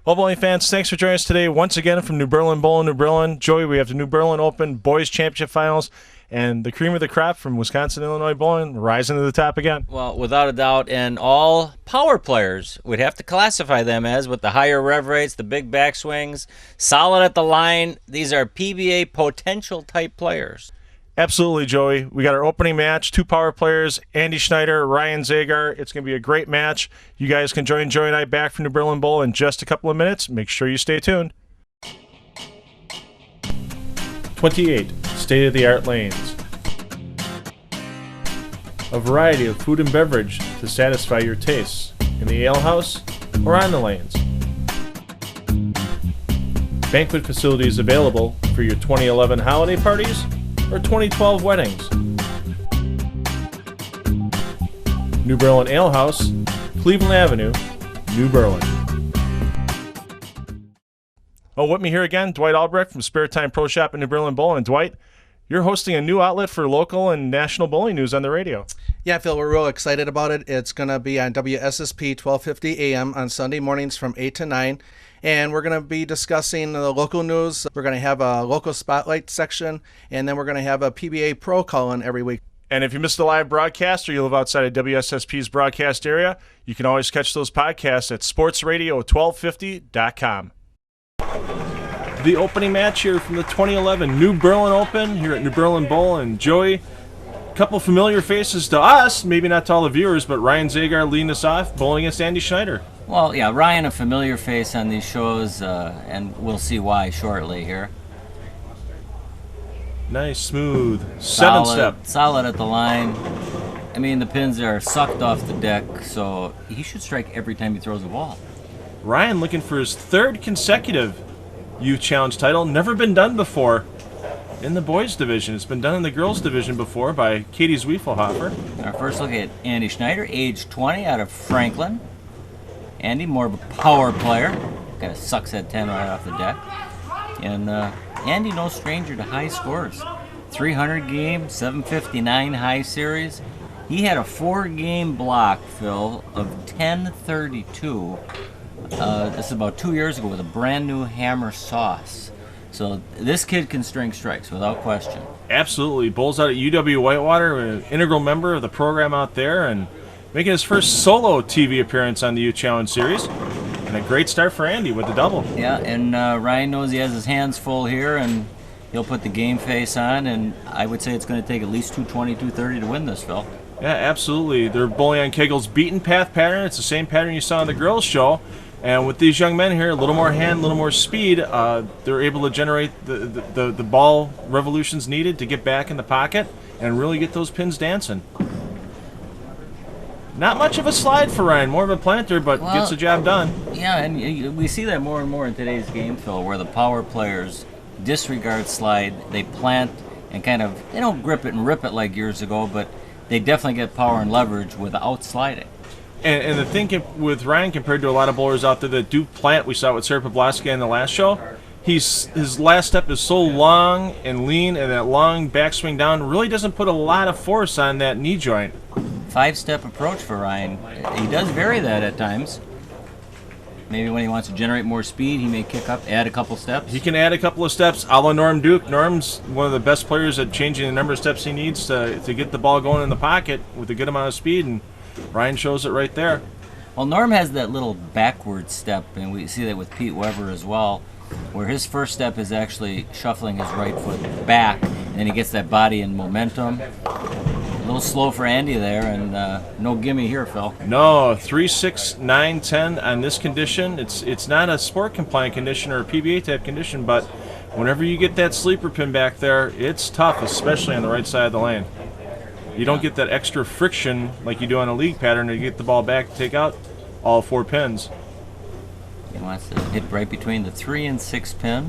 Well, bowling fans, thanks for joining us today once again from New Berlin Bowl in New Berlin. Joey, we have the New Berlin Open Boys Championship Finals, and the cream of the crop from Wisconsin-Illinois bowling rising to the top again. Well, without a doubt, and all power players, we'd have to classify them as, with the higher rev rates, the big backswings, solid at the line. These are PBA potential type players. Absolutely, Joey. We got our opening match, two power players, Andy Schneider, Ryan Zagar. It's going to be a great match. You guys can join Joey and I back from New Berlin Bowl in just a couple of minutes. Make sure you stay tuned. 28 state-of-the-art lanes. A variety of food and beverage to satisfy your tastes in the ale house or on the lanes. Banquet facilities available for your 2011 holiday parties or 2012 weddings. New Berlin Ale House, Cleveland Avenue, New Berlin. Oh, with me here again, Dwight Albrecht from Spare Time Pro Shop in New Berlin Bowl. And Dwight, you're hosting a new outlet for local and national bowling news on the radio. Yeah, Phil, we're real excited about it. It's going to be on WSSP 1250 AM on Sunday mornings from 8 to 9. And we're going to be discussing the local news. We're going to have a local spotlight section, and then we're going to have a PBA Pro call-in every week. And if you missed the live broadcast or you live outside of WSSP's broadcast area, you can always catch those podcasts at sportsradio1250.com. The opening match here from the 2011 New Berlin Open here at New Berlin Bowl. And Joey, a couple familiar faces to us, maybe not to all the viewers, but Ryan Zagar leading us off, bowling against Andy Schneider. Well, yeah, Ryan, a familiar face on these shows, and we'll see why shortly here. Nice, smooth, seven-step. Solid at the line. I mean, the pins are sucked off the deck, so he should strike every time he throws the ball. Ryan looking for his third consecutive Youth Challenge title. Never been done before in the boys division. It's been done in the girls division before by Katie Zwiefelhofer. Our first look at Andy Schneider, age 20, out of Franklin. Andy, more of a power player. Kind of sucks that 10 right off the deck. And Andy, no stranger to high scores. 300 game, 759 high series. He had a 4-game block, Phil, of 1032. This is about 2 years ago with a brand new hammer sauce. So this kid can string strikes without question. Absolutely. Bowls out at UW Whitewater, an integral member of the program out there, and making his first solo TV appearance on the Youth Challenge Series. And a great start for Andy with the double. Yeah, and Ryan knows he has his hands full here, and he'll put the game face on, and I would say it's going to take at least 220, 230 to win this, Phil. Yeah, absolutely. They're bowling on Kegel's beaten path pattern. It's the same pattern you saw on the girls' show. And with these young men here, a little more hand, a little more speed, they're able to generate the ball revolutions needed to get back in the pocket and really get those pins dancing. Not much of a slide for Ryan, more of a planter, but gets the job done. Yeah, and we see that more and more in today's game, Phil, where the power players disregard slide, they plant and they don't grip it and rip it like years ago, but they definitely get power and leverage without sliding. And the thing with Ryan compared to a lot of bowlers out there that do plant, we saw it with Sarah Pavlovsky in the last show, his last step is so long and lean, and that long backswing down really doesn't put a lot of force on that knee joint. 5-step approach for Ryan. He does vary that at times. Maybe when he wants to generate more speed, he may kick up, add a couple steps. He can add a couple of steps, a la Norm Duke. Norm's one of the best players at changing the number of steps he needs to get the ball going in the pocket with a good amount of speed, and Ryan shows it right there. Well, Norm has that little backward step, and we see that with Pete Weber as well, where his first step is actually shuffling his right foot back, and then he gets that body and momentum. A little slow for Andy there, and no gimme here, Phil. No, 3, 6, 9, 10 on this condition. It's not a sport compliant condition or a PBA type condition, but whenever you get that sleeper pin back there, it's tough, especially on the right side of the lane. You don't get that extra friction like you do on a league pattern to get the ball back to take out all 4 pins. He wants to hit right between the 3 and 6 pin,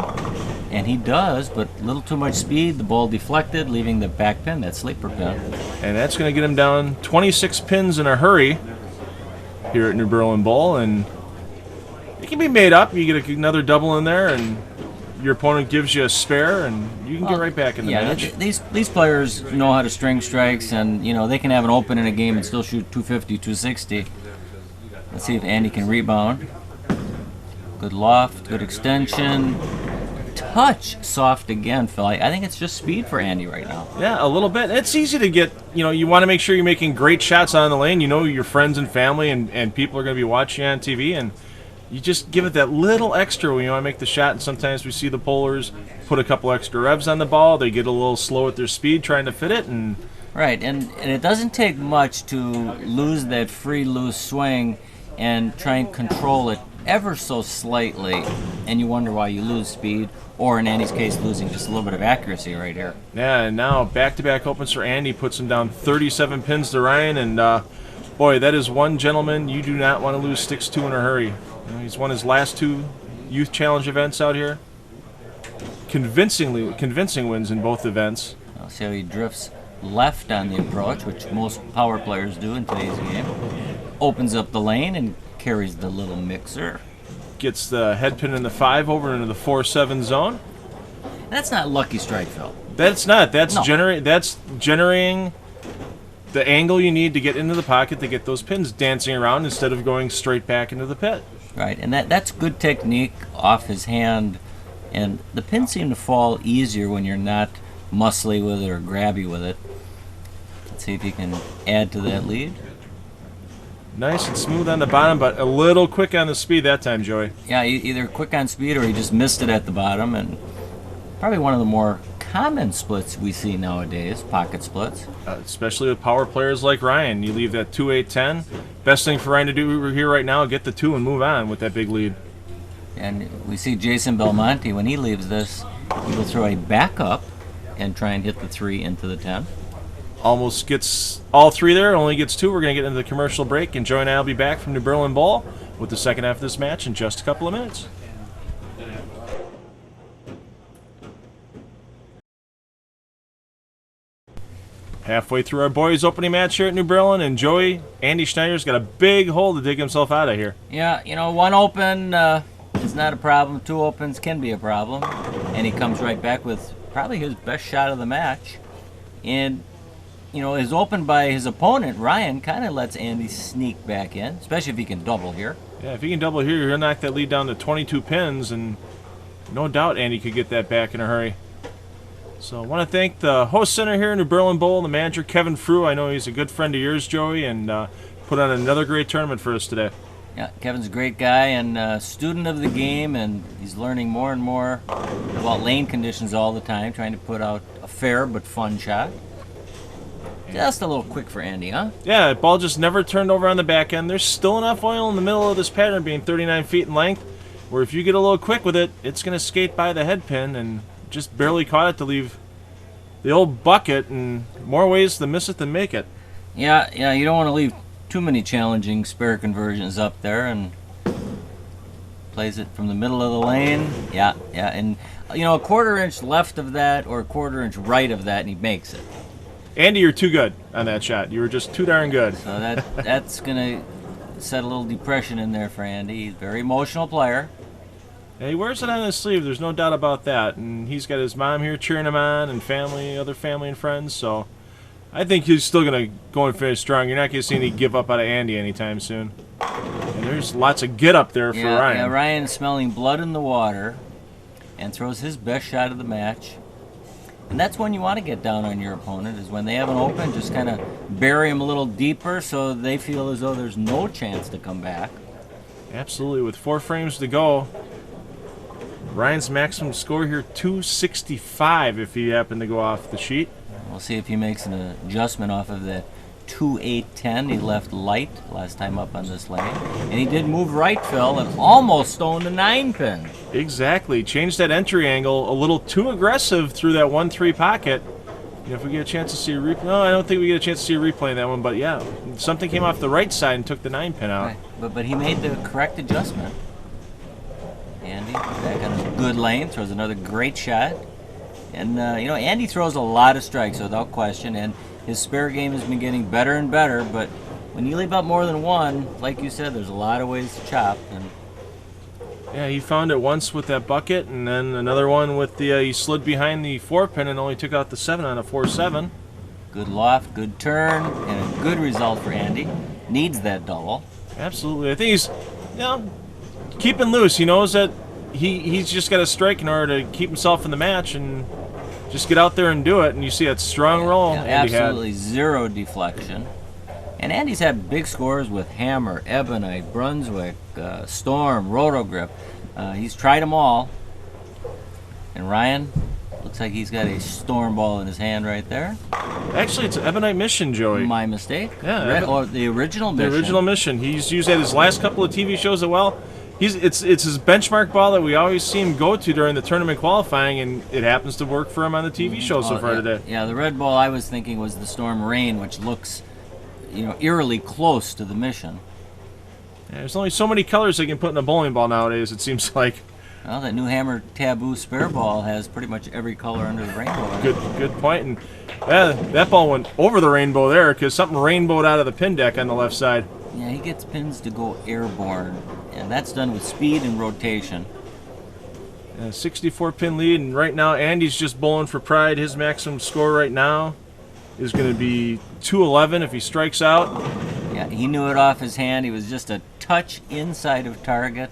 and he does, but a little too much speed. The ball deflected, leaving the back pin, that sleeper pin. And that's going to get him down 26 pins in a hurry here at New Berlin Bowl, and it can be made up. You get another double in there, and your opponent gives you a spare, and you can get right back in the match. These players know how to string strikes, and they can have an open in a game and still shoot 250, 260. Let's see if Andy can rebound. Good loft, good extension. Touch soft again, Phil. I think it's just speed for Andy right now. Yeah, a little bit. It's easy to get, you want to make sure you're making great shots on the lane. You know your friends and family and people are going to be watching on TV, and you just give it that little extra when you want to make the shot. And sometimes we see the bowlers put a couple extra revs on the ball. They get a little slow at their speed trying to fit it. And Right, and it doesn't take much to lose that free, loose swing and try and control it ever so slightly, and you wonder why you lose speed, or in Andy's case, losing just a little bit of accuracy right here. Yeah, and now back-to-back opens for Andy, puts him down 37 pins to Ryan, and boy, that is one gentleman you do not want to lose sticks to in a hurry. He's won his last 2 Youth Challenge events out here. Convincing wins in both events. I'll see how he drifts left on the approach, which most power players do in today's game. Opens up the lane and carries the little mixer. Gets the head pin in the 5 over into the 4-7 zone. That's not lucky strike, Phil. That's not. That's No. That's generating the angle you need to get into the pocket to get those pins dancing around instead of going straight back into the pit. Right, and that's good technique off his hand, and the pins seem to fall easier when you're not muscly with it or grabby with it. Let's see if he can add to that lead. Nice and smooth on the bottom, but a little quick on the speed that time, Joey. Yeah, either quick on speed or he just missed it at the bottom, and probably one of the more common splits we see nowadays, pocket splits. Especially with power players like Ryan. You leave that 2-8-10. Best thing for Ryan to do here right now, get the 2 and move on with that big lead. And we see Jason Belmonte, when he leaves this, he will throw a backup and try and hit the 3 into the 10. Almost gets all 3 there, only gets 2. We're going to get into the commercial break, and Joey and I will be back from New Berlin Bowl with the second half of this match in just a couple of minutes. Halfway through our boys' opening match here at New Berlin, and Joey, Andy Schneider's got a big hole to dig himself out of here. Yeah, 1 open is not a problem. 2 opens can be a problem. And he comes right back with probably his best shot of the match. And is opened by his opponent, Ryan, kind of lets Andy sneak back in, especially if he can double here. Yeah, if he can double here, he'll knock that lead down to 22 pins, and no doubt Andy could get that back in a hurry. So I want to thank the host center here in New Berlin Bowl, the manager, Kevin Frew. I know he's a good friend of yours, Joey, and put on another great tournament for us today. Yeah, Kevin's a great guy and a student of the game, and he's learning more and more about lane conditions all the time, trying to put out a fair but fun shot. Just a little quick for Andy, huh? Yeah, the ball just never turned over on the back end. There's still enough oil in the middle of this pattern being 39 feet in length, where if you get a little quick with it, it's going to skate by the head pin and just barely caught it to leave the old bucket, and more ways to miss it than make it. Yeah, you don't want to leave too many challenging spare conversions up there, and plays it from the middle of the lane. Yeah, and a quarter inch left of that or a quarter inch right of that, and he makes it. Andy, you're too good on that shot. You were just too darn good. So that's going to set a little depression in there for Andy. He's a very emotional player. Yeah, he wears it on his sleeve, there's no doubt about that. And he's got his mom here cheering him on, and other family and friends. So I think he's still going to go and finish strong. You're not going to see any give up out of Andy anytime soon. And there's lots of get up there for Ryan. Yeah, Ryan smelling blood in the water and throws his best shot of the match. And that's when you want to get down on your opponent, is when they have an open, just kind of bury them a little deeper so they feel as though there's no chance to come back. Absolutely. With 4 frames to go, Ryan's maximum score here, 265 if he happened to go off the sheet. We'll see if he makes an adjustment off of the 2-8-10. He left light last time up on this lane. And he did move right, Phil, and almost stone the 9 pin. Exactly. Changed that entry angle a little too aggressive through that 1-3 pocket. If we get a chance to see a replay, no, I don't think we get a chance to see a replay in that one, but yeah, something came off the right side and took the 9 pin out. Right. But he made the correct adjustment. Andy back on a good lane, throws another great shot. And, Andy throws a lot of strikes without question, and his spare game has been getting better and better, but when you leave out more than one, like you said, there's a lot of ways to chop. And yeah, he found it once with that bucket, and then another one with the he slid behind the 4 pin and only took out the 7 on a 4-7. Good loft, good turn, and a good result for Andy. Needs that double. Absolutely. I think he's, keeping loose. He knows that he's just got to strike in order to keep himself in the match and just get out there and do it. And you see that strong roll. Yeah, absolutely zero deflection. And Andy's had big scores with Hammer, Ebonite, Brunswick, Storm, Rotogrip. He's tried them all. And Ryan, looks like he's got a Storm ball in his hand right there. Actually, it's an Ebonite Mission, Joey. My mistake. Yeah, Or the original Mission. The original Mission. He's used that his last couple of TV shows as well. It's his benchmark ball that we always see him go to during the tournament qualifying, and it happens to work for him on the TV show so far today. Yeah, the red ball I was thinking was the Storm Rain, which looks, eerily close to the Mission. Yeah, there's only so many colors they can put in a bowling ball nowadays, it seems like. Well, that new Hammer Taboo spare ball has pretty much every color under the rainbow. Good point. And that ball went over the rainbow there because something rainbowed out of the pin deck on the left side. Yeah, he gets pins to go airborne, and that's done with speed and rotation. 64 pin lead, and right now Andy's just bowling for pride. His maximum score right now is going to be 211 if he strikes out. Yeah, he knew it off his hand. He was just a touch inside of target.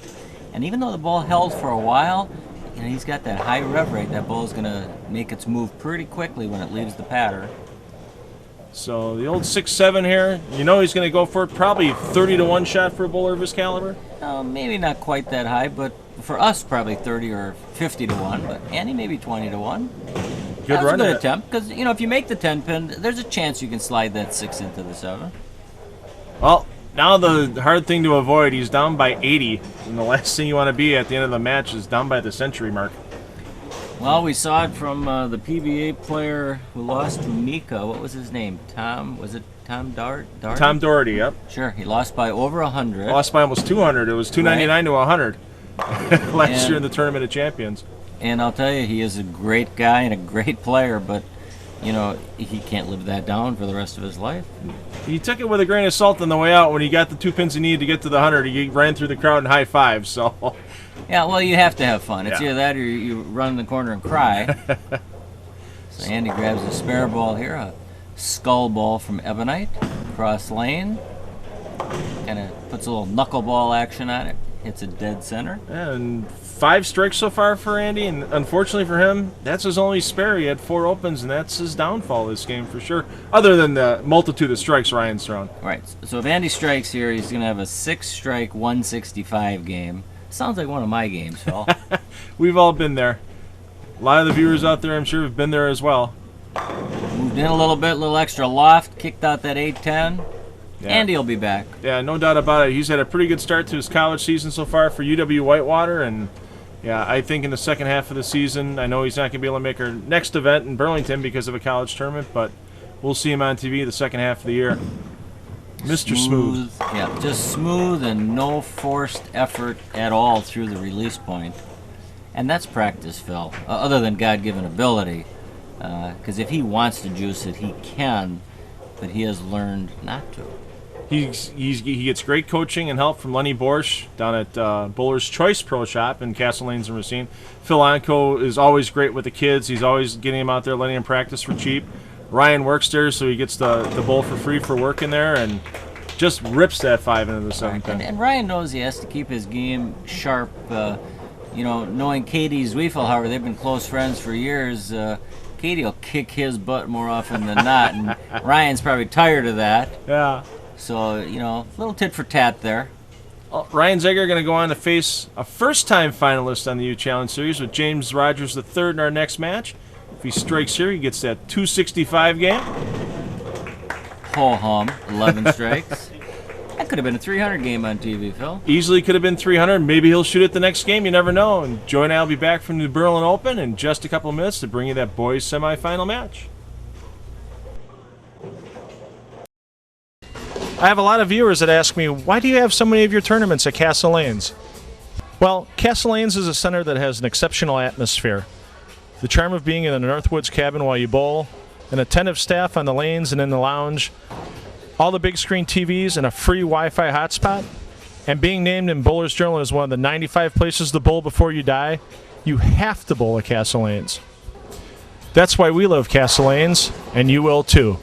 And even though the ball held for a while, he's got that high rev rate. That ball is going to make its move pretty quickly when it leaves the patter. So the old 6-7 here, he's going to go for it. Probably 30-1 shot for a bowler of his caliber. Maybe not quite that high, but for us probably 30 or 50-1. But Andy maybe 20-1. Good run. A good attempt because if you make the 10 pin, there's a chance you can slide that 6 into the 7. Well, now the hard thing to avoid, he's down by 80, and the last thing you want to be at the end of the match is down by the century mark. Well, we saw it from the PBA player who lost to Mika. What was his name? Tom? Was it Tom Doherty? Tom Doherty, yep. Sure, he lost by over 100. Lost by almost 200. It was 299 to 100 last year in the Tournament of Champions. And I'll tell you, he is a great guy and a great player, but he can't live that down for the rest of his life. He took it with a grain of salt on the way out. When he got the 2 pins he needed to get to the 100, he ran through the crowd and high five. So, yeah, well, you have to have fun. It's either that or you run in the corner and cry. So Andy grabs a spare ball here, a skull ball from Ebonite, cross lane, kind of puts a little knuckleball action on it, hits a dead center. And 5 strikes so far for Andy, and unfortunately for him, that's his only spare. He had 4 opens, and that's his downfall this game for sure, other than the multitude of strikes Ryan's thrown. Right, so if Andy strikes here, he's going to have a 6-strike, 165 game. Sounds like one of my games, Phil. We've all been there. A lot of the viewers out there, I'm sure, have been there as well. Moved in a little bit, a little extra loft, kicked out that 8-10. Yeah. Andy will be back. Yeah, no doubt about it. He's had a pretty good start to his college season so far for UW-Whitewater, and yeah, I think in the second half of the season, I know he's not going to be able to make our next event in Burlington because of a college tournament, but we'll see him on TV the second half of the year. Mr. Smooth. Yeah, just smooth and no forced effort at all through the release point. And that's practice, Phil, other than God-given ability. Because if he wants to juice it, he can, but he has learned not to. He gets great coaching and help from Lenny Borsch down at Bowler's Choice Pro Shop in Castle Lanes and Racine. Phil Onko is always great with the kids. He's always getting them out there, letting them practice for cheap. Ryan works there, so he gets the bowl for free for working there and just rips that 5 into the 7 pin. And Ryan knows he has to keep his game sharp. Knowing Katie Zwiefelhauer, they've been close friends for years. Katie will kick his butt more often than not, and Ryan's probably tired of that. Yeah. So, little tit for tat there. Ryan Zagar going to go on to face a first-time finalist on the U Challenge Series with James Rogers III in our next match. If he strikes here, he gets that 265 game. Ho-hum, 11 strikes. That could have been a 300 game on TV, Phil. Easily could have been 300. Maybe he'll shoot it the next game. You never know. And Joey and I will be back from the Berlin Open in just a couple of minutes to bring you that boys semifinal match. I have a lot of viewers that ask me, why do you have so many of your tournaments at Castle Lanes? Well, Castle Lanes is a center that has an exceptional atmosphere. The charm of being in a Northwoods cabin while you bowl, an attentive staff on the lanes and in the lounge, all the big screen TVs and a free Wi-Fi hotspot, and being named in Bowler's Journal as one of the 95 places to bowl before you die, you have to bowl at Castle Lanes. That's why we love Castle Lanes, and you will too.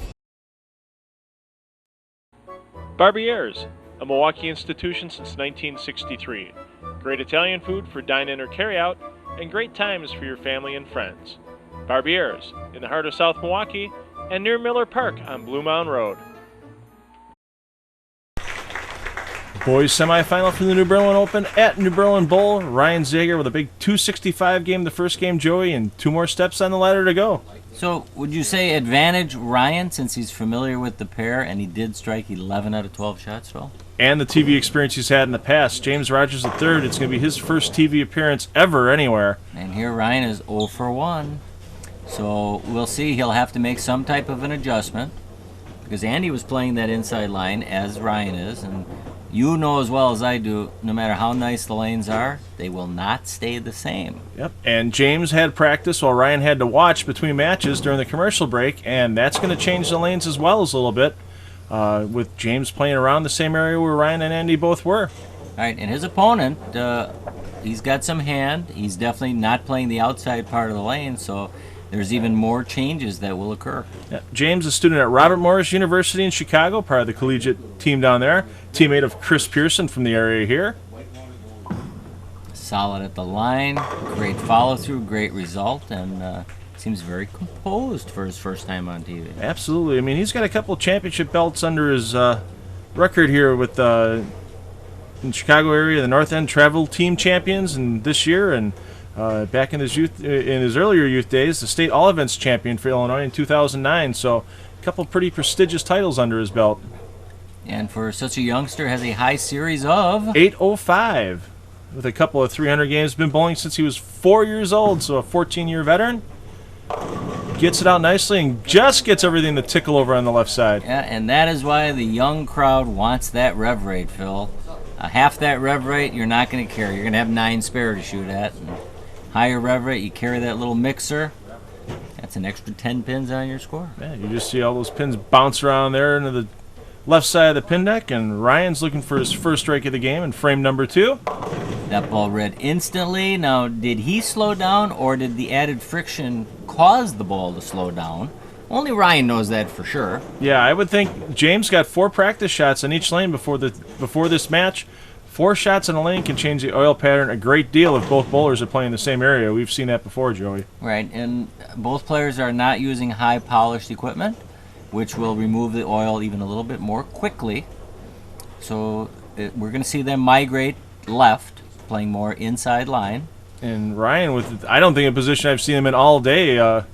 Barbieres, a Milwaukee institution since 1963. Great Italian food for dine-in or carry-out, and great times for your family and friends. Barbiere's, in the heart of South Milwaukee, and near Miller Park on Blue Mound Road. Boys semifinal for the New Berlin Open at New Berlin Bowl. Ryan Zagar with a big 265 game the first game, Joey, and 2 more steps on the ladder to go. So would you say advantage Ryan since he's familiar with the pair and he did strike 11 out of 12 shots, Phil? And the TV experience he's had in the past. James Rogers III, it's going to be his first TV appearance ever anywhere. And here Ryan is 0 for 1. So we'll see. He'll have to make some type of an adjustment because Andy was playing that inside line as Ryan is, and you know as well as I do, no matter how nice the lanes are, they will not stay the same. Yep. And James had practice while Ryan had to watch between matches during the commercial break, and that's going to change the lanes as well as a little bit, with James playing around the same area where Ryan and Andy both were. All right, and his opponent, he's got some hand. He's definitely not playing the outside part of the lane, so there's even more changes that will occur. Yeah. James is a student at Robert Morris University in Chicago, part of the collegiate team down there. Teammate of Chris Pearson from the area here. Solid at the line, great follow-through, great result, and seems very composed for his first time on TV. Absolutely. I mean, he's got a couple championship belts under his record here with in Chicago area, the North End Travel Team Champions, and this year, and back in his earlier youth days, the state all events champion for Illinois in 2009. So, a couple pretty prestigious titles under his belt. And for such a youngster, has a high series of 805, with a couple of 300 games. Been bowling since he was 4 years old, so a 14-year veteran. Gets it out nicely and just gets everything to tickle over on the left side. Yeah, and that is why the young crowd wants that rev rate, Phil. Half that rev rate, you're not going to carry. You're going to have 9 spare to shoot at. And higher rev rate, you carry that little mixer. That's an extra 10 pins on your score. Yeah, you just see all those pins bounce around there into the left side of the pin deck, and Ryan's looking for his first strike of the game in frame number 2. That ball read instantly. Now, did he slow down, or did the added friction cause the ball to slow down? Only Ryan knows that for sure. Yeah, I would think James got 4 practice shots on each lane before this match. 4 shots in a lane can change the oil pattern a great deal if both bowlers are playing in the same area. We've seen that before, Joey. Right, and both players are not using high polished equipment, which will remove the oil even a little bit more quickly. So we're going to see them migrate left, playing more inside line. And Ryan, with I don't think a position I've seen him in all day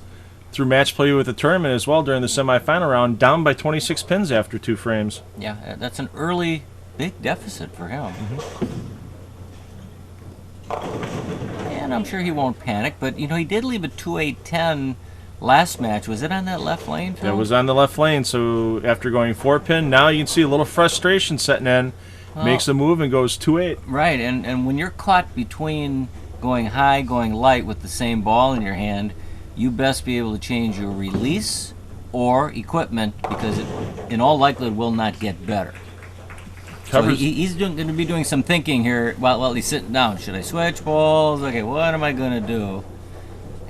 through match play with the tournament as well during the semifinal round, down by 26 pins after 2 frames. Yeah, that's an early big deficit for him. And I'm sure he won't panic, but you know, he did leave a 2-8-10 last match. Was it on that left lane, Phil? It was on the left lane, so after going 4 pin, now you can see a little frustration setting in. Makes a move and goes 2-8. Right, and when you're caught between going high, going light with the same ball in your hand, you best be able to change your release or equipment because it, in all likelihood, will not get better. So he's going to be doing some thinking here while he's sitting down. Should I switch balls? Okay, what am I going to do?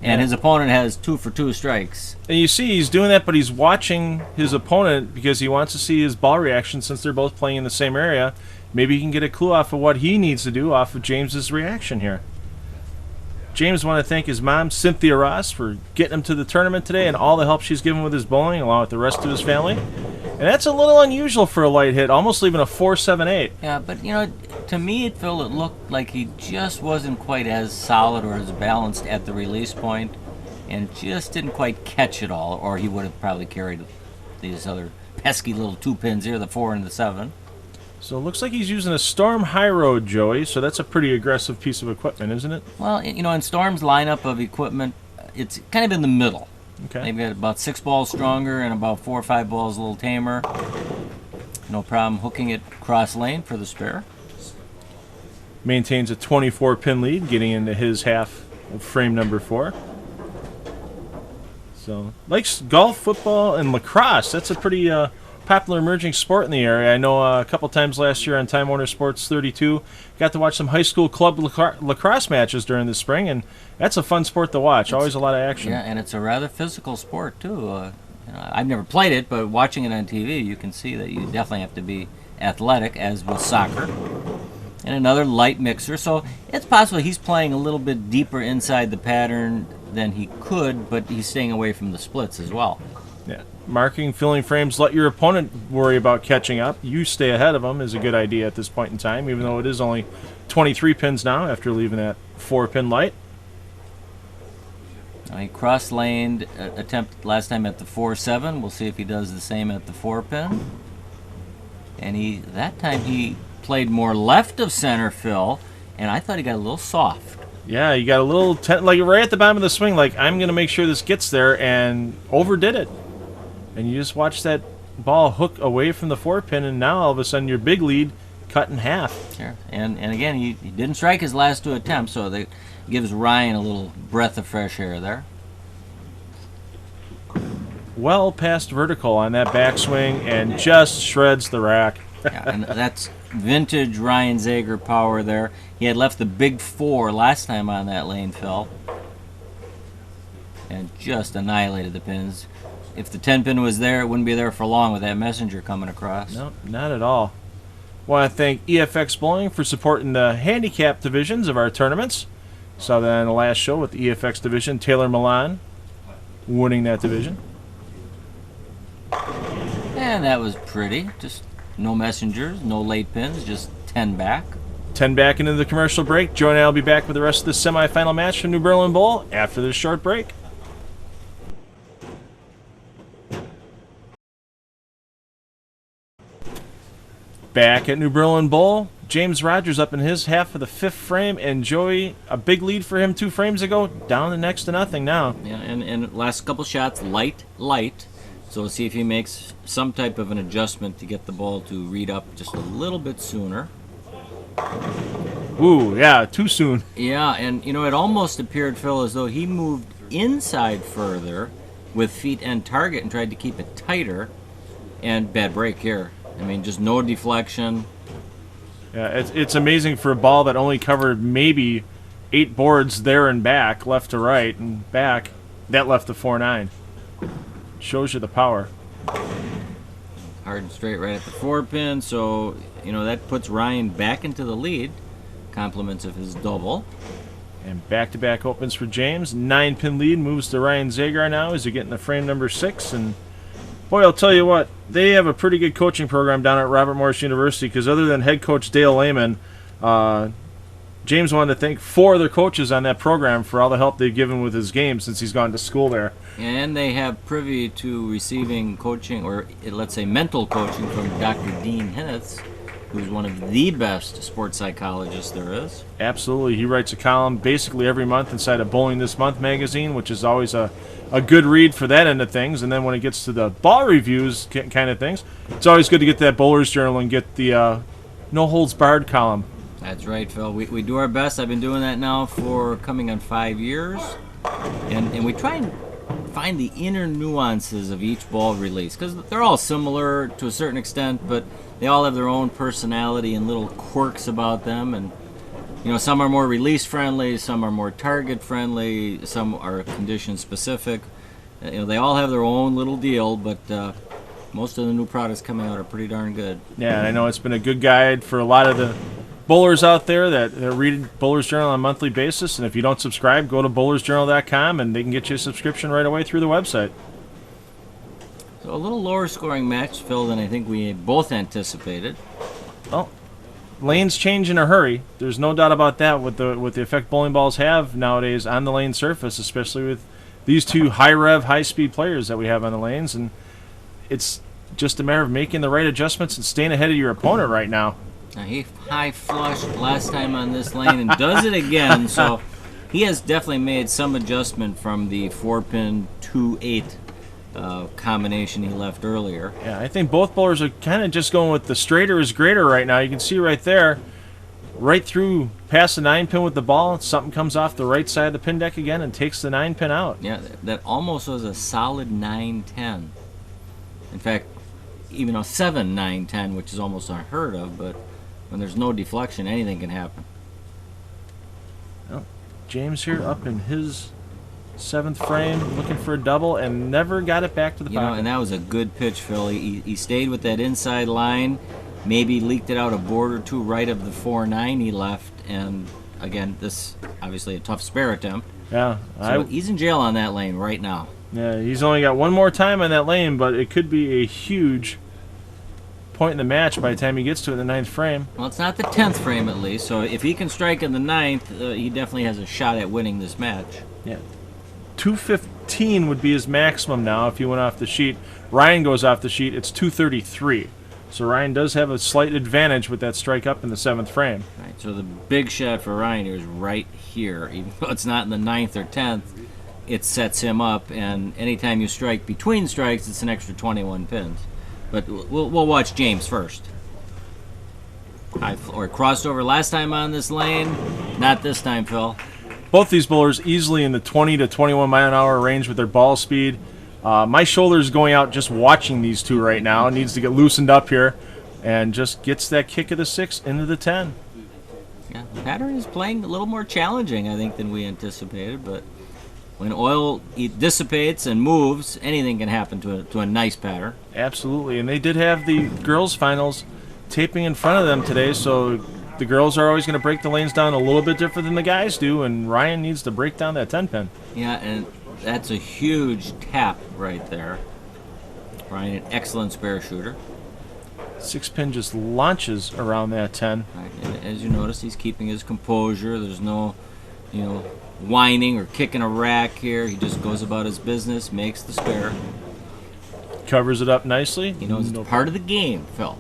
And his opponent has 2 for 2 strikes. And you see he's doing that, but he's watching his opponent because he wants to see his ball reaction since they're both playing in the same area. Maybe he can get a clue off of what he needs to do off of James's reaction here. James want to thank his mom, Cynthia Ross, for getting him to the tournament today and all the help she's given with his bowling along with the rest of his family. And that's a little unusual for a light hit, almost leaving a 4.78. Yeah, but you know, to me it looked like he just wasn't quite as solid or as balanced at the release point and just didn't quite catch it all, or he would have probably carried these other pesky little 2 pins here, the 4 and the 7. So it looks like he's using a Storm High Road, Joey, so that's a pretty aggressive piece of equipment, isn't it? Well, you know, in Storm's lineup of equipment, it's kind of in the middle. Okay. They've got about 6 balls stronger and about 4 or 5 balls a little tamer. No problem hooking it cross lane for the spare. Maintains a 24-pin lead, getting into his half of frame number 4. So, likes golf, football, and lacrosse. That's a pretty popular emerging sport in the area. I know a couple times last year on Time Warner Sports 32, got to watch some high school club lacrosse matches during the spring, and that's a fun sport to watch. Always a lot of action. Yeah, and it's a rather physical sport, too. You know, I've never played it, but watching it on TV, you can see that you definitely have to be athletic, as with soccer. and another light mixer. So it's possible he's playing a little bit deeper inside the pattern than he could, but he's staying away from the splits as well. Yeah. Marking, filling frames, let your opponent worry about catching up. You stay ahead of them is a good idea at this point in time, even though it is only 23 pins now after leaving that 4-pin light. Now he cross-laned attempt last time at the 4-7. We'll see if he does the same at the 4-pin. And that time he played more left of center, Phil, and I thought he got a little soft. Yeah, you got a little, like right at the bottom of the swing, like I'm going to make sure this gets there, and overdid it. And you just watch that ball hook away from the 4-pin, and now all of a sudden your big lead cut in half. Sure. And again, he didn't strike his last 2 attempts, so that gives Ryan a little breath of fresh air there. Well past vertical on that backswing, and just shreds the rack. Yeah, and that's vintage Ryan Zagar power there. He had left the big 4 last time on that lane, Phil, and just annihilated the pins. If the 10-pin was there, it wouldn't be there for long with that messenger coming across. No, not at all. Want to thank EFX Bowling for supporting the handicap divisions of our tournaments. Saw that in the last show with the EFX division, Taylor Milan winning that division. And that was pretty. Just no messengers, no late pins, just 10 back. 10 back into the commercial break. Joe and I will be back with the rest of the semifinal match from New Berlin Bowl after this short break. Back at New Berlin Bowl, James Rogers up in his half of the 5th frame, and Joey, a big lead for him 2 frames ago, down to next to nothing now. Yeah, and last couple shots, light. So we'll see if he makes some type of an adjustment to get the ball to read up just a little bit sooner. Ooh, yeah, too soon. Yeah, and you know, it almost appeared, Phil, as though he moved inside further with feet and target and tried to keep it tighter, and bad break here. I mean, just no deflection. Yeah, it's amazing for a ball that only covered maybe 8 boards there and back, left to right and back. That left the 4-9. Shows you the power. Hard and straight right at the 4-pin, so you know that puts Ryan back into the lead. Compliments of his double. And back-to-back opens for James. 9-pin lead moves to Ryan Zagar now as you get in the frame number 6. And boy, I'll tell you what, they have a pretty good coaching program down at Robert Morris University, because other than head coach Dale Lehman, James wanted to thank 4 other coaches on that program for all the help they've given with his game since he's gone to school there. And they have privy to receiving coaching, or let's say mental coaching, from Dr. Dean Hinnitz, who's one of the best sports psychologists there is. Absolutely. He writes a column basically every month inside of Bowling This Month magazine, which is always a good read for that end of things. And then when it gets to the ball reviews kind of things, it's always good to get that Bowler's Journal and get the No Holds Barred column. That's right, Phil. We do our best. I've been doing that now for coming on 5 years. And we try and find the inner nuances of each ball release, because they're all similar to a certain extent, but they all have their own personality and little quirks about them. And you know, some are more release friendly, some are more target friendly, some are condition specific. You know, they all have their own little deal, but most of the new products coming out are pretty darn good. Yeah, and I know it's been a good guide for a lot of the bowlers out there that read Bowler's Journal on a monthly basis. And if you don't subscribe, go to bowlersjournal.com and they can get you a subscription right away through the website. So a little lower scoring match, Phil, than I think we both anticipated. Well, lanes change in a hurry. There's no doubt about that with the effect bowling balls have nowadays on the lane surface, especially with these 2 high-rev, high-speed players that we have on the lanes. And it's just a matter of making the right adjustments and staying ahead of your opponent right now. Now, he high flushed last time on this lane and does it again, so he has definitely made some adjustment from the 4-pin 2-8 combination he left earlier. Yeah, I think both bowlers are kind of just going with the straighter is greater right now. You can see right there, right through past the 9-pin with the ball, something comes off the right side of the pin deck again and takes the 9-pin out. Yeah, that almost was a solid 9-10. In fact, even a 7-9-10, which is almost unheard of, but when there's no deflection, anything can happen. Well, James here up in his 7th frame, looking for a double, and never got it back to the pocket. And that was a good pitch, Phil. He stayed with that inside line. maybe leaked it out a board or two right of the 4-9 he left. And again, this obviously a tough spare attempt. Yeah, So he's in jail on that lane right now. Yeah, he's only got one more time on that lane, but it could be a huge point in the match by the time he gets to it in the 9th frame. Well, it's not the 10th frame at least, so if he can strike in the 9th, he definitely has a shot at winning this match. Yeah, 215 would be his maximum now if he went off the sheet. Ryan goes off the sheet, it's 233. So Ryan does have a slight advantage with that strike up in the 7th frame. Right, so the big shot for Ryan here is right here. Even though it's not in the 9th or 10th, it sets him up, and anytime you strike between strikes, it's an extra 21 pins. But we'll watch James first. Or crossed over last time on this lane. Not this time, Phil. Both these bowlers easily in the 20 to 21 mile an hour range with their ball speed. My shoulder's going out just watching these two right now. It needs to get loosened up here, and just gets that kick of the 6 into the 10. Yeah, the pattern is playing a little more challenging, I think, than we anticipated. But when oil dissipates and moves, anything can happen to a nice pattern. Absolutely, and they did have the girls' finals taping in front of them today, so the girls are always going to break the lanes down a little bit different than the guys do, and Ryan needs to break down that 10-pin. Yeah, and that's a huge tap right there. Ryan, an excellent spare shooter. 6-pin just launches around that 10. Right, and as you notice, he's keeping his composure. There's no, whining or kicking a rack here. He just goes about his business, makes the spare. Covers it up nicely. He knows it's part of the game, Phil.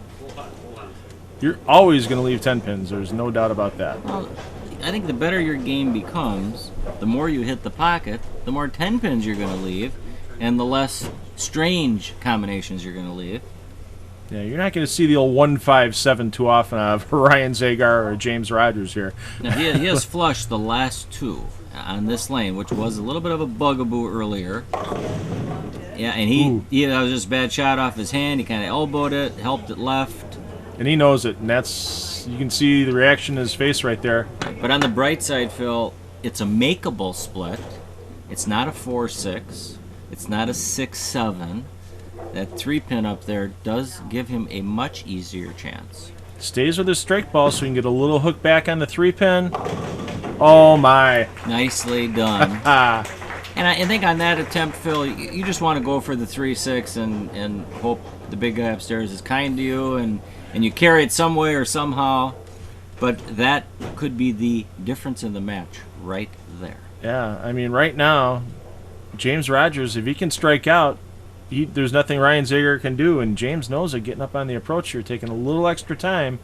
You're always going to leave 10 pins. There's no doubt about that. Well, I think the better your game becomes, the more you hit the pocket, the more 10 pins you're going to leave, and the less strange combinations you're going to leave. Yeah, you're not going to see the old 1-5-7 too often out of Ryan Zagar or James Rogers here. Now, he has flushed the last two on this lane, which was a little bit of a bugaboo earlier. Yeah, and that was just a bad shot off his hand. He kind of elbowed it, helped it left. And he knows it, and you can see the reaction in his face right there. But on the bright side, Phil, it's a makeable split. It's not a 4-6. It's not a 6-7. That 3-pin up there does give him a much easier chance. Stays with his strike ball so he can get a little hook back on the 3-pin. Oh, my. Nicely done. And I think on that attempt, Phil, you just want to go for the 3-6 and hope the big guy upstairs is kind to you and you carry it some way or somehow. But that could be the difference in the match right there. Yeah, I mean, right now, James Rogers, if he can strike out, there's nothing Ryan Zagar can do, and James knows it, getting up on the approach here, taking a little extra time,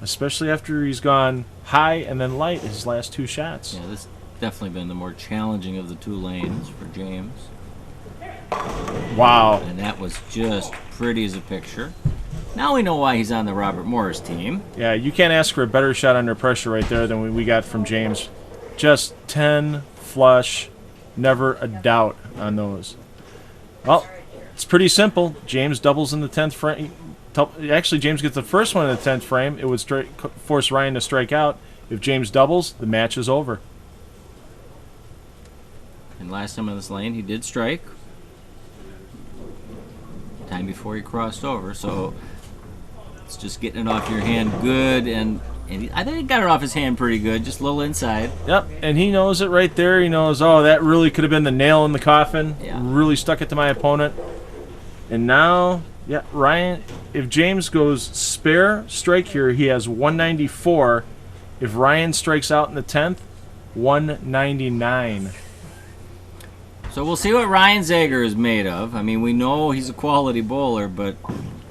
especially after he's gone high and then light his last two shots. Yeah, this definitely been the more challenging of the two lanes for James. Wow. And that was just pretty as a picture. Now we know why he's on the Robert Morris team. Yeah, you can't ask for a better shot under pressure right there than we got from James. Just 10 flush, never a doubt on those. Well, it's pretty simple. James doubles in the 10th frame. Actually, James gets the first one in the 10th frame. It would force Ryan to strike out. If James doubles, the match is over. And last time on this lane, he did strike. Time before he crossed over, so it's just getting it off your hand good, and I think he got it off his hand pretty good, just a little inside. Yep, and he knows it right there. He knows, oh, that really could have been the nail in the coffin. Yeah. Really stuck it to my opponent. And now, yeah, Ryan, if James goes spare strike here, he has 194. If Ryan strikes out in the 10th, 199. So we'll see what Ryan Zagar is made of. I mean, we know he's a quality bowler, but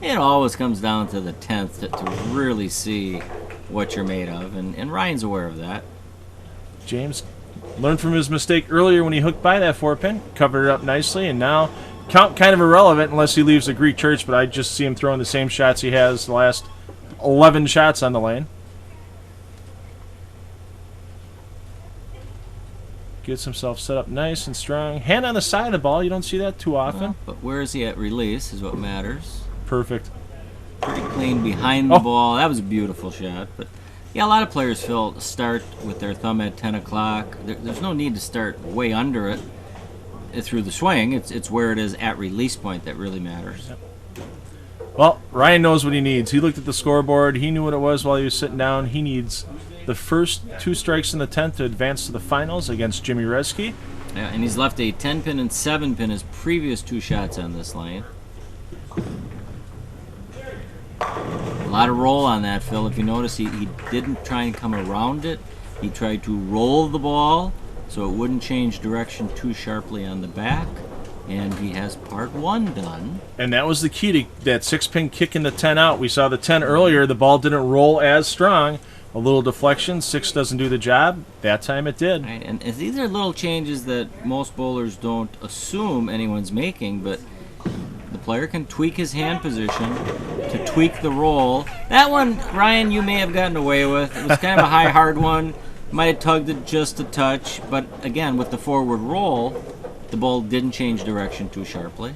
it always comes down to the 10th to really see what you're made of, and Ryan's aware of that. James learned from his mistake earlier when he hooked by that 4-pin, covered it up nicely, and now count kind of irrelevant unless he leaves the Greek church, but I just see him throwing the same shots he has the last 11 shots on the lane. Gets himself set up nice and strong. Hand on the side of the ball. You don't see that too often. Well, but where is he at release is what matters. Perfect. Pretty clean behind the ball. That was a beautiful shot. But yeah, a lot of players, Phil, start with their thumb at 10 o'clock. There's no need to start way under it through the swing. It's where it is at release point that really matters. Yep. Well, Ryan knows what he needs. He looked at the scoreboard. He knew what it was while he was sitting down. He needs the first 2 strikes in the 10th to advance to the finals against Jimmy Reszke. Yeah, and he's left a 10-pin and 7-pin his previous 2 shots on this lane. A lot of roll on that, Phil. If you notice, he didn't try and come around it. He tried to roll the ball so it wouldn't change direction too sharply on the back. And he has part 1 done. And that was the key to that 6-pin kicking the 10 out. We saw the 10 earlier. The ball didn't roll as strong. A little deflection. 6 doesn't do the job. That time it did. Right, and these are little changes that most bowlers don't assume anyone's making, but the player can tweak his hand position to tweak the roll. That one, Ryan, you may have gotten away with. It was kind of a high, hard one. Might have tugged it just a touch, but again, with the forward roll, the ball didn't change direction too sharply.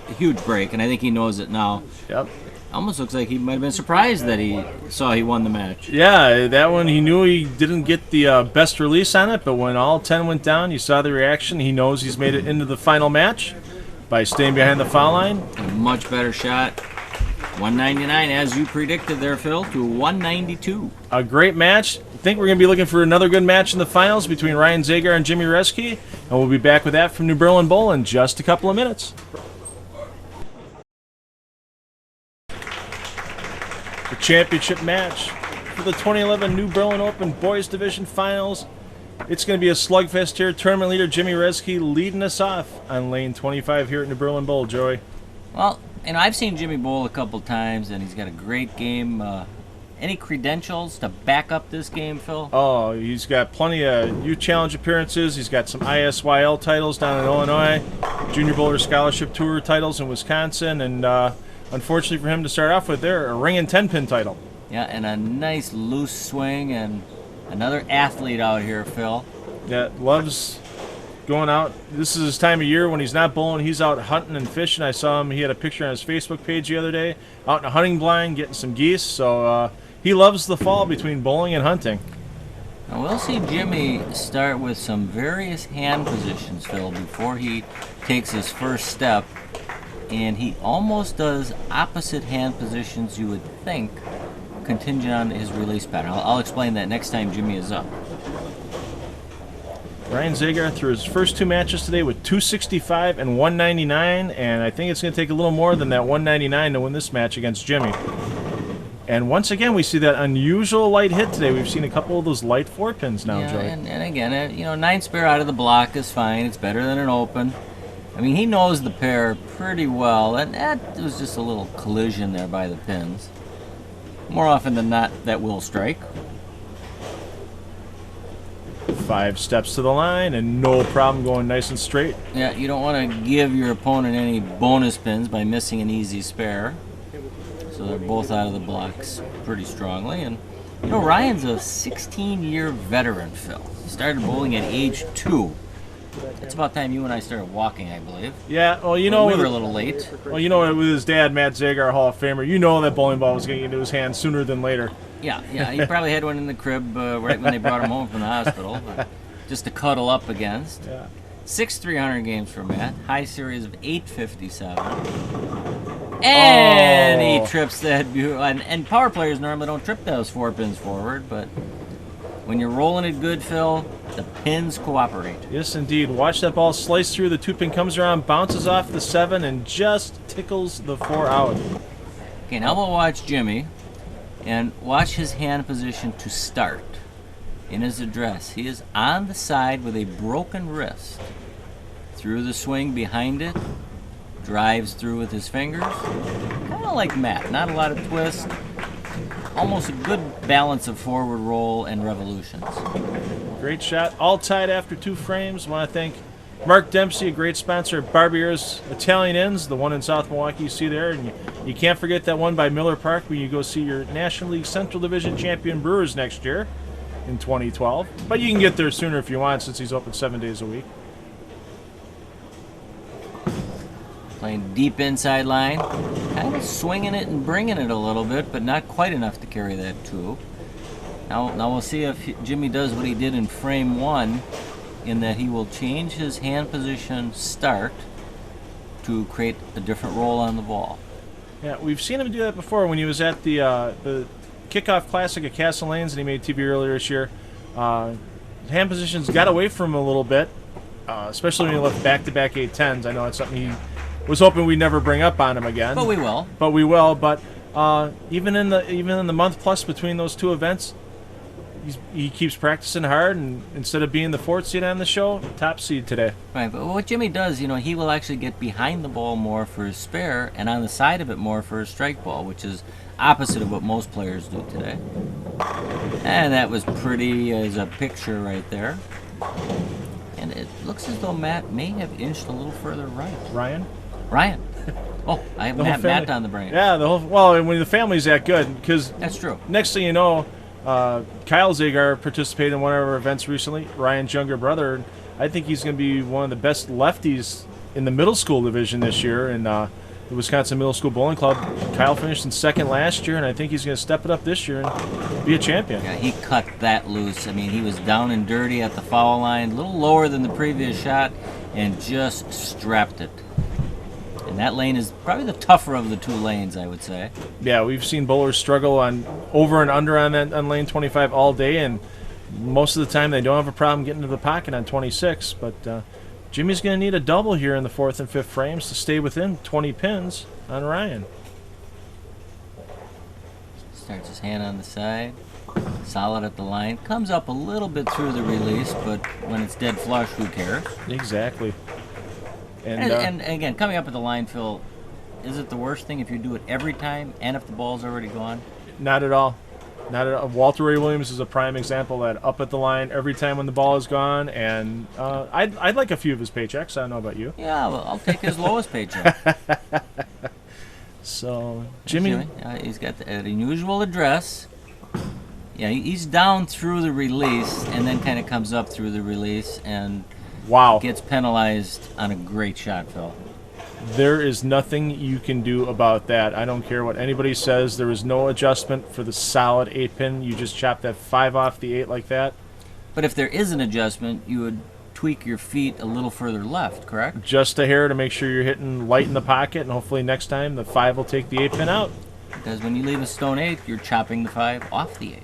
A huge break, and I think he knows it now. Yep. Almost looks like he might have been surprised that he won the match. Yeah, that one he knew he didn't get the best release on it, but when all 10 went down, you saw the reaction. He knows he's made it into the final match by staying behind the foul line. A much better shot. 199, as you predicted there, Phil, to 192. A great match. I think we're going to be looking for another good match in the finals between Ryan Zagar and Jimmy Reszke, and we'll be back with that from New Berlin Bowl in just a couple of minutes. The championship match for the 2011 New Berlin Open Boys Division Finals. It's going to be a slugfest here. Tournament leader Jimmy Reszke leading us off on lane 25 here at New Berlin Bowl. Joey. Well, I've seen Jimmy bowl a couple times, and he's got a great game. Any credentials to back up this game, Phil? Oh, he's got plenty of youth challenge appearances. He's got some ISYL titles down in Illinois, Junior Bowler Scholarship Tour titles in Wisconsin, and unfortunately for him to start off with there, a ring and 10-pin title. Yeah, and a nice loose swing, and another athlete out here, Phil. Yeah, loves going out. This is his time of year when he's not bowling. He's out hunting and fishing. I saw him. He had a picture on his Facebook page the other day, out in a hunting blind, getting some geese. So he loves the fall between bowling and hunting. Now we'll see Jimmy start with some various hand positions, Phil, before he takes his first step. And he almost does opposite hand positions, you would think, contingent on his release pattern. I'll explain that next time Jimmy is up. Ryan Zagar threw his first 2 matches today with 265 and 199, and I think it's going to take a little more than that 199 to win this match against Jimmy. And once again, we see that unusual light hit today. We've seen a couple of those light 4-pins now, yeah, Joey. And again, 9 spare out of the block is fine. It's better than an open. I mean, he knows the pair pretty well, and that was just a little collision there by the pins. More often than not, that will strike. 5 steps to the line, and no problem going nice and straight. Yeah, you don't want to give your opponent any bonus pins by missing an easy spare. So they're both out of the blocks pretty strongly. And, Ryan's a 16-year veteran, Phil. He started bowling at age 2. It's about time you and I started walking, I believe. Yeah, well, we were a little late. Well, with his dad, Matt Zagar, Hall of Famer, that bowling ball was getting into his hand sooner than later. Yeah, he probably had one in the crib right when they brought him home from the hospital, but just to cuddle up against. Yeah. 6 300 games for Matt, high series of 857. And he trips that. And power players normally don't trip those 4 pins forward, but when you're rolling it good, Phil, the pins cooperate. Yes, indeed. Watch that ball slice through. The 2-pin comes around, bounces off the 7, and just tickles the 4 out. Okay, now we'll watch Jimmy. And watch his hand position to start. In his address, he is on the side with a broken wrist. Through the swing behind it, drives through with his fingers. Kind of like Matt, not a lot of twist. Almost a good balance of forward roll and revolutions. Great shot. All tied after 2 frames. I want to thank Mark Dempsey, a great sponsor of Barbier's Italian Inns, the one in South Milwaukee you see there. And you can't forget that one by Miller Park when you go see your National League Central Division champion Brewers next year in 2012. But you can get there sooner if you want, since he's open 7 days a week. Playing deep inside line. Kind of swinging it and bringing it a little bit, but not quite enough to carry that 2. Now we'll see if Jimmy does what he did in frame 1, in that he will change his hand position start to create a different roll on the ball. Yeah, we've seen him do that before when he was at the Kickoff Classic at Castle Lanes, and he made TV earlier this year. Hand positions got away from him a little bit, especially when he left back-to-back 8-10s. I know that's something he was hoping we'd never bring up on him again. But we will. But even in the month plus between those two events, he keeps practicing hard, and instead of being the fourth seed on the show, top seed today. Right, but what Jimmy does, he will actually get behind the ball more for his spare and on the side of it more for his strike ball, which is opposite of what most players do today. And that was pretty as a picture right there. And it looks as though Matt may have inched a little further right. Ryan? Oh, I have Matt on the brain. Yeah, when the family's that good, because that's true. Next thing you know, Kyle Zagar participated in one of our events recently, Ryan's younger brother. I think he's going to be one of the best lefties in the middle school division this year in the Wisconsin Middle School Bowling Club. Kyle finished in second last year, and I think he's going to step it up this year and be a champion. Yeah, he cut that loose. I mean, he was down and dirty at the foul line, a little lower than the previous shot, and just strapped it. And that lane is probably the tougher of the two lanes, I would say. Yeah, we've seen bowlers struggle on over and under on lane 25 all day, and most of the time they don't have a problem getting to the pocket on 26. But Jimmy's going to need a double here in the fourth and fifth frames to stay within 20 pins on Ryan. Starts his hand on the side, solid at the line. Comes up a little bit through the release, but when it's dead flush, who cares? Exactly. And again, coming up at the line, Phil, is it the worst thing if you do it every time and if the ball's already gone? Not at all. Not at all. Walter Ray Williams is a prime example of that, up at the line every time when the ball is gone. And I'd like a few of his paychecks. I don't know about you. Yeah, well, I'll take his lowest paycheck. So, Jimmy. He's got an unusual address. Yeah, he's down through the release and then kind of comes up through the release and gets penalized on a great shot, Phil. There is nothing you can do about that. I don't care what anybody says. There is no adjustment for the solid 8-pin. You just chop that 5 off the 8 like that. But if there is an adjustment, you would tweak your feet a little further left, correct? Just a hair to make sure you're hitting light in the pocket, and hopefully next time the 5 will take the 8-pin out. Because when you leave a stone 8, you're chopping the 5 off the 8.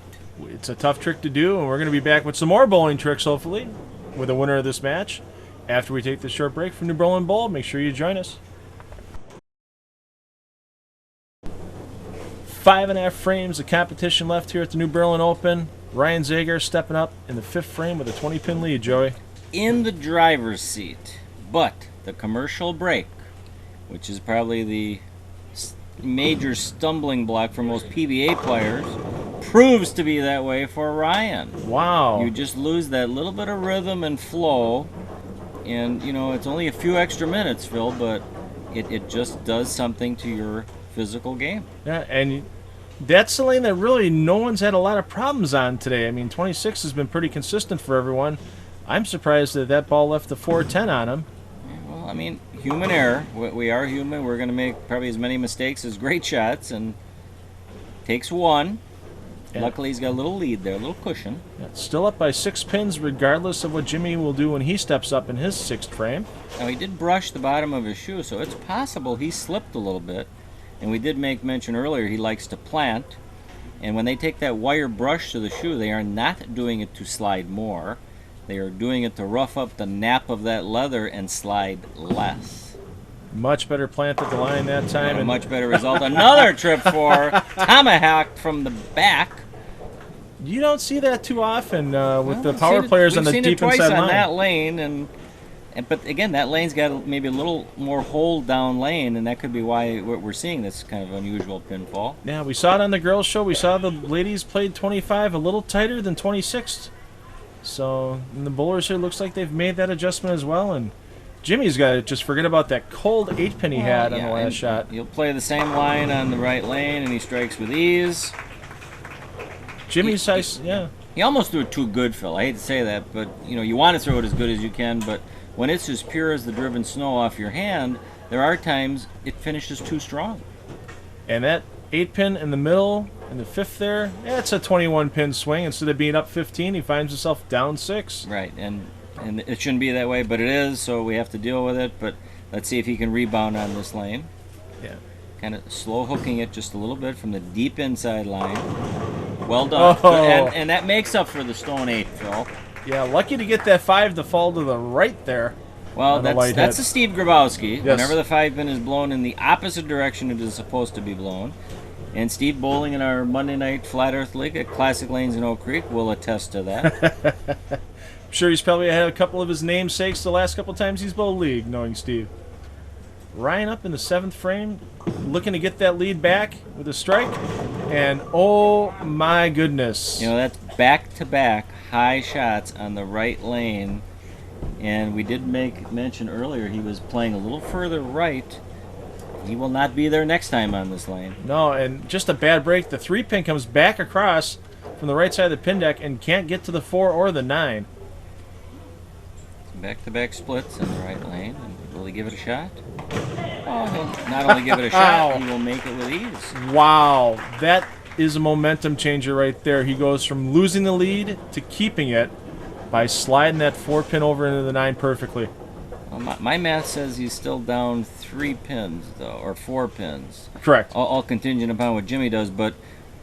It's a tough trick to do, and we're going to be back with some more bowling tricks, hopefully, with the winner of this match. After we take this short break from New Berlin Bowl, make sure you join us. 5.5 frames of competition left here at the New Berlin Open. Ryan Zagar stepping up in the 5th frame with a 20-pin lead, Joey. In the driver's seat, but the commercial break, which is probably the major stumbling block for most PBA players, proves to be that way for Ryan. Wow. You just lose that little bit of rhythm and flow, and, it's only a few extra minutes, Phil, but it just does something to your physical game. Yeah, and that's the lane that really no one's had a lot of problems on today. I mean, 26 has been pretty consistent for everyone. I'm surprised that ball left the 410 on him. Well, I mean, human error. We are human. We're going to make probably as many mistakes as great shots, and takes one. Yeah. Luckily, he's got a little lead there, a little cushion. Yeah, still up by 6 pins, regardless of what Jimmy will do when he steps up in his 6th frame. Now, he did brush the bottom of his shoe, so it's possible he slipped a little bit. And we did make mention earlier he likes to plant. And when they take that wire brush to the shoe, they are not doing it to slide more. They are doing it to rough up the nap of that leather and slide less. Much better plant at the line that time. And a much better result. Another trip for Tomahawk from the back. You don't see that too often with the power players on the deep inside line. We've seen it twice on that lane, but again, that lane's got maybe a little more hold down lane, and that could be why we're seeing this kind of unusual pinfall. Yeah, we saw it on the girls' show. We saw the ladies played 25 a little tighter than 26. So and the bowlers here looks like they've made that adjustment as well, and Jimmy's got to just forget about that cold 8-pin he had on the last shot. He'll play the same line on the right lane, and he strikes with ease. Jimmy's size, yeah. He almost threw it too good, Phil. I hate to say that, but you want to throw it as good as you can, but when it's as pure as the driven snow off your hand, there are times it finishes too strong. And that 8-pin in the middle, in the 5th there, it's a 21-pin swing. Instead of being up 15, he finds himself down 6. Right, and it shouldn't be that way, but it is, so we have to deal with it. But let's see if he can rebound on this lane. Yeah. kind of slow hooking it just a little bit from the deep inside line. Well done. Oh. And that makes up for the stone 8, Phil. Yeah, lucky to get that 5 to fall to the right there. Well, that's a Steve Grabowski. Yes. Whenever the 5 pin is blown in the opposite direction it is supposed to be blown. And Steve Bowling in our Monday night Flat Earth League at Classic Lanes in Oak Creek will attest to that. I'm sure he's probably had a couple of his namesakes the last couple times he's bowled league, knowing Steve. Ryan up in the 7th frame, looking to get that lead back with a strike. And oh my goodness. You know, that's back-to-back high shots on the right lane. And we did make mention earlier he was playing a little further right. He will not be there next time on this lane. No, and just a bad break. The 3 pin comes back across from the right side of the pin deck and can't get to the 4 or the 9. Back-to-back splits in the right lane. And will he give it a shot? Oh, he'll not only give it a shot, he will make it with ease. Wow, that is a momentum changer right there. He goes from losing the lead to keeping it by sliding that 4 pin over into the 9 perfectly. Well, my math says he's still down 3 pins, though, or 4 pins. Correct. All contingent upon what Jimmy does, but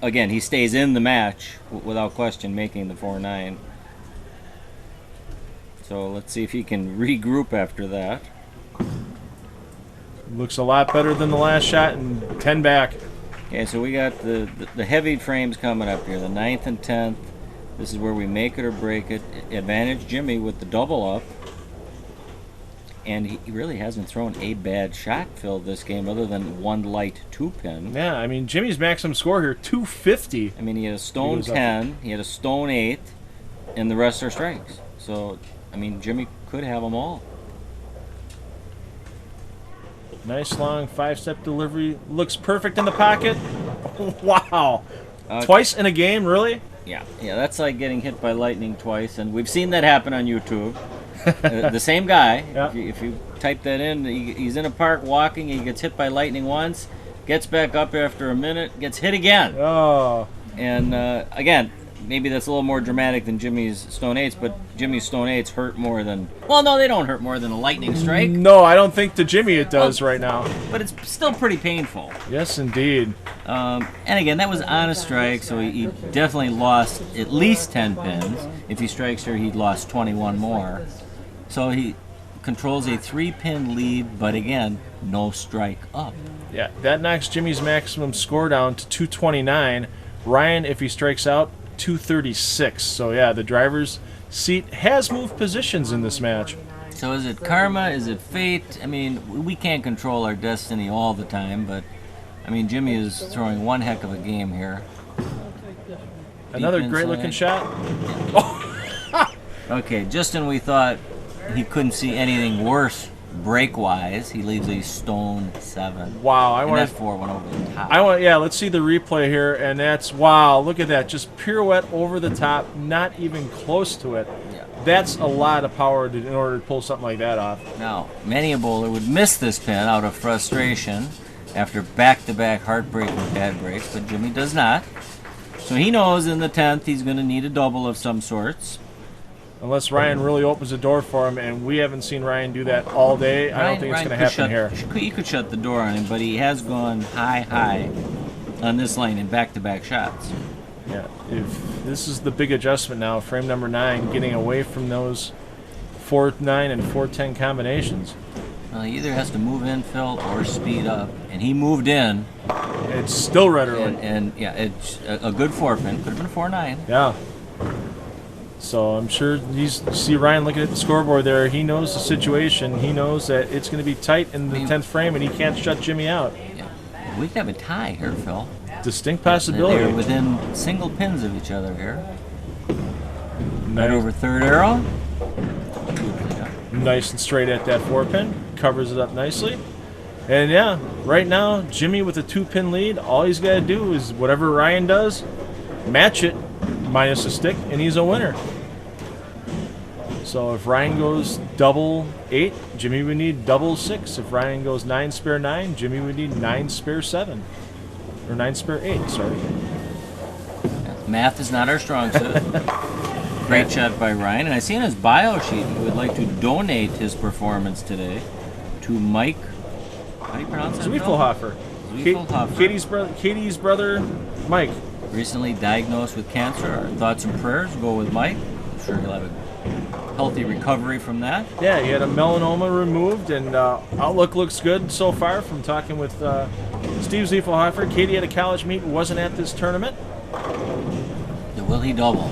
again, he stays in the match without question, making the 4-9. So let's see if he can regroup after that. Looks a lot better than the last shot and 10 back. Okay, so we got the heavy frames coming up here, the 9th and 10th. This is where we make it or break it. Advantage Jimmy with the double up. And he really hasn't thrown a bad shot, Phil, this game, other than one light 2 pin. Yeah, I mean, Jimmy's maximum score here, 250. I mean, he had a stone 10, he had a stone 8, and the rest are strikes. So, I mean, Jimmy could have them all. Nice long 5-step delivery. Looks perfect in the pocket. Wow. Twice in a game, really? Yeah, that's like getting hit by lightning twice, and we've seen that happen on YouTube. The same guy, yeah. if you type that in, he's in a park walking, he gets hit by lightning once, gets back up after a minute, gets hit again. Oh. And again, maybe that's a little more dramatic than Jimmy's stone 8s, but Jimmy's stone 8s hurt more than... Well, no, they don't hurt more than a lightning strike. No, I don't think to Jimmy it does right now. But it's still pretty painful. Yes, indeed. And again, that was on a strike, so he definitely lost at least 10 pins. If he strikes her, he'd lost 21 more. So he controls a 3-pin lead, but again, no strike up. Yeah, that knocks Jimmy's maximum score down to 229. Ryan, if he strikes out, 236. So yeah, the driver's seat has moved positions in this match. So is it karma? Is it fate? I mean, we can't control our destiny all the time, but I mean, Jimmy is throwing one heck of a game here. Another great-looking shot. Okay, just when we thought he couldn't see anything worse break-wise, he leaves a stone 7. Wow, and that 4 went over the top. Let's see the replay here, and that's, wow, look at that. Just pirouette over the top, not even close to it. Yeah. That's a lot of power in order to pull something like that off. Now, many a bowler would miss this pin out of frustration after back-to-back heartbreaking bad breaks, but Jimmy does not. So he knows in the 10th he's going to need a double of some sorts. Unless Ryan really opens the door for him, and we haven't seen Ryan do that all day. I don't think it's going to happen here. You could shut the door on him, but he has gone high on this lane in back-to-back shots. Yeah, if this is the big adjustment now, frame number 9, getting away from those 4-9 and 4-10 combinations. Well, he either has to move in, Phil, or speed up, and he moved in. It's still red early. And yeah, it's a good 4-pin. Could have been a 4-9. Yeah. So I'm sure see Ryan looking at the scoreboard there. He knows the situation. He knows that it's going to be tight in the 10th frame, and he can't shut Jimmy out. Yeah. We could have a tie here, Phil. Distinct possibility. They're within single pins of each other here. Nice. Right over third arrow. Nice and straight at that 4-pin. Covers it up nicely. And yeah, right now, Jimmy with a 2-pin lead. All he's got to do is whatever Ryan does, match it minus a stick, and he's a winner. So if Ryan goes double 8, Jimmy would need double 6. If Ryan goes 9 spare 9, Jimmy would need 9 spare 7. Or 9 spare 8, sorry. Math is not our strong suit. Great shot by Ryan. And I see in his bio sheet he would like to donate his performance today to Mike. How do you pronounce that? Zwiefelhofer. Katie's brother, Mike. Recently diagnosed with cancer. Our thoughts and prayers go with Mike. I'm sure he'll have a healthy recovery from that. Yeah, he had a melanoma removed, and outlook looks good so far from talking with Steve Ziefelhofer. Katie had a college meet and wasn't at this tournament. The Willie double.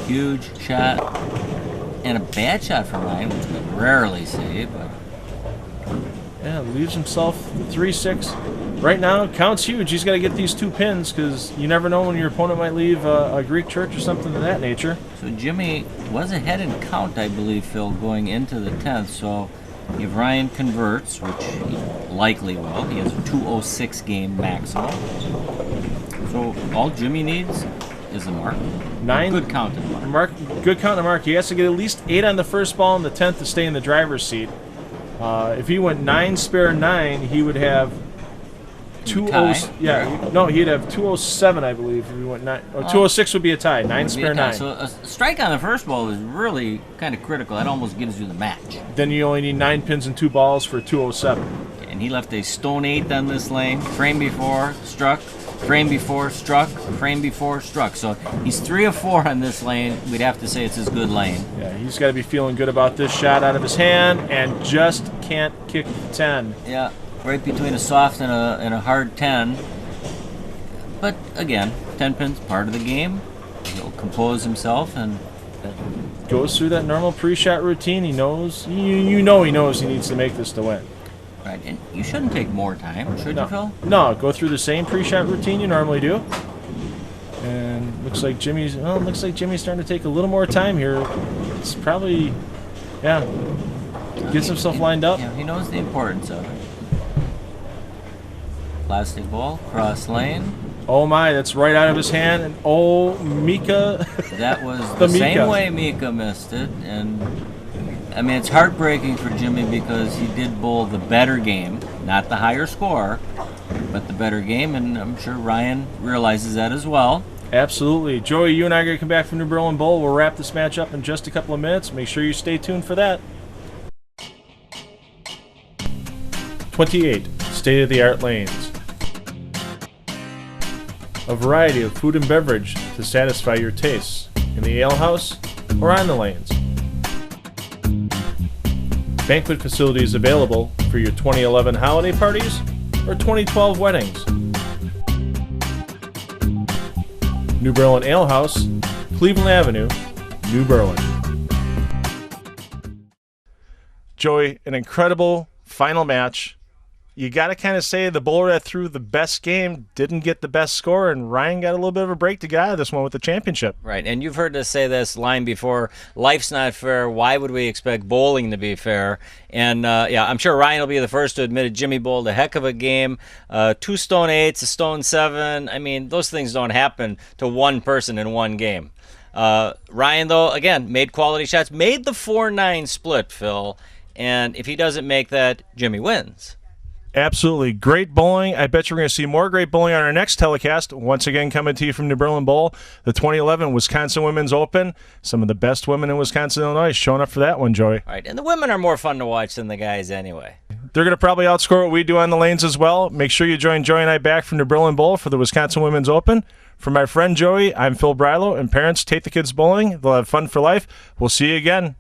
Huge shot. And a bad shot from Ryan, which we rarely see, but... Yeah, leaves himself 3-6. Right now, count's huge. He's got to get these 2 pins because you never know when your opponent might leave a Greek church or something of that nature. So Jimmy was ahead in count, I believe, Phil, going into the 10th. So if Ryan converts, which he likely will, he has a 2:06 game maximum. So all Jimmy needs is the mark. 9. Good count in the mark. Good count in the mark. He has to get at least 8 on the first ball and the 10th to stay in the driver's seat. If he went 9 spare 9, he would have 2:06. Yeah, no, he'd have 2:07, I believe. If he went 9, 2:06 would be a tie. 9 spare 9. So a strike on the first ball is really kind of critical. That almost gives you the match. Then you only need 9 pins and 2 balls for 2:07. And he left a stone 8 on this lane. Frame before, struck. Frame before, struck. Frame before, struck. So he's 3 of 4 on this lane. We'd have to say it's his good lane. Yeah, he's got to be feeling good about this shot out of his hand and just can't kick the 10. Yeah, right between a soft and a hard 10. But again, 10 pins, part of the game. He'll compose himself and goes through that normal pre-shot routine. He knows, he knows he needs to make this to win. Right, and you shouldn't take more time, should you, Phil? No, go through the same pre-shot routine you normally do. And looks like Jimmy's starting to take a little more time here. It's probably, yeah, gets himself lined up. Yeah, he knows the importance of it. Plastic ball, cross lane. Oh my, that's right out of his hand. And oh, Mika. That was the same way Mika missed it. And I mean, it's heartbreaking for Jimmy because he did bowl the better game, not the higher score, but the better game, and I'm sure Ryan realizes that as well. Absolutely. Joey, you and I are going to come back from New Berlin Bowl. We'll wrap this match up in just a couple of minutes. Make sure you stay tuned for that. 28. State-of-the-art lanes. A variety of food and beverage to satisfy your tastes in the ale house or on the lanes. Banquet facilities available for your 2011 holiday parties or 2012 weddings. New Berlin Ale House, Cleveland Avenue, New Berlin. Joey, an incredible final match. You got to kind of say the bowler that threw the best game didn't get the best score, and Ryan got a little bit of a break to get out of this one with the championship. Right, and you've heard us say this line before, life's not fair, why would we expect bowling to be fair? And yeah, I'm sure Ryan will be the first to admit it. Jimmy bowled a heck of a game. 2 stone 8s, a stone 7. I mean, those things don't happen to one person in one game. Ryan, though, again, made quality shots, made the 4-9 split, Phil, and if he doesn't make that, Jimmy wins. Absolutely. Great bowling. I bet you're going to see more great bowling on our next telecast. Once again, coming to you from New Berlin Bowl, the 2011 Wisconsin Women's Open. Some of the best women in Wisconsin, Illinois showing up for that one, Joey. All right, and the women are more fun to watch than the guys anyway. They're going to probably outscore what we do on the lanes as well. Make sure you join Joey and I back from New Berlin Bowl for the Wisconsin Women's Open. For my friend Joey, I'm Phil Brylow, and parents, take the kids bowling. They'll have fun for life. We'll see you again.